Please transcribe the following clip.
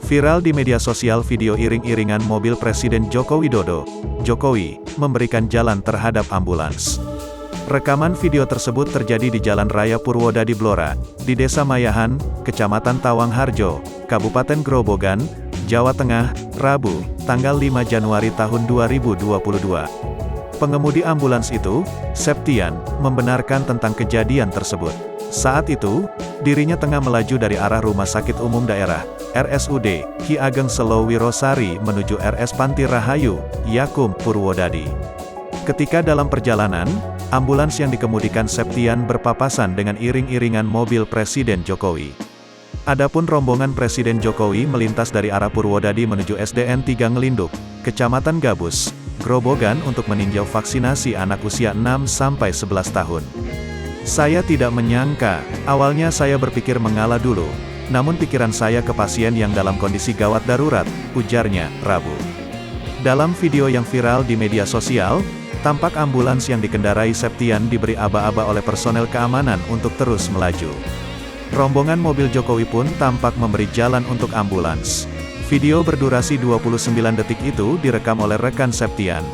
Viral di media sosial video iring-iringan mobil Presiden Joko Widodo. Jokowi memberikan jalan terhadap ambulans. Rekaman video tersebut terjadi di Jalan Raya Purwodadi Blora, di Desa Mayahan, Kecamatan Tawang Harjo, Kabupaten Grobogan, Jawa Tengah, Rabu, tanggal 5 Januari tahun 2022. Pengemudi ambulans itu, Septian, membenarkan tentang kejadian tersebut. Saat itu, dirinya tengah melaju dari arah Rumah Sakit Umum Daerah, RSUD, Ki Ageng Selo Wirosari menuju RS Panti Rahayu, Yakum, Purwodadi. Ketika dalam perjalanan, ambulans yang dikemudikan Septian berpapasan dengan iring-iringan mobil Presiden Jokowi. Adapun rombongan Presiden Jokowi melintas dari arah Purwodadi menuju SDN 3 Ngelinduk, Kecamatan Gabus, Grobogan untuk meninjau vaksinasi anak usia 6-11 tahun. Saya tidak menyangka, awalnya saya berpikir mengalah dulu, namun pikiran saya ke pasien yang dalam kondisi gawat darurat, ujarnya, Rabu. Dalam video yang viral di media sosial, tampak ambulans yang dikendarai Septian diberi aba-aba oleh personel keamanan untuk terus melaju. Rombongan mobil Jokowi pun tampak memberi jalan untuk ambulans. Video berdurasi 29 detik itu direkam oleh rekan Septian.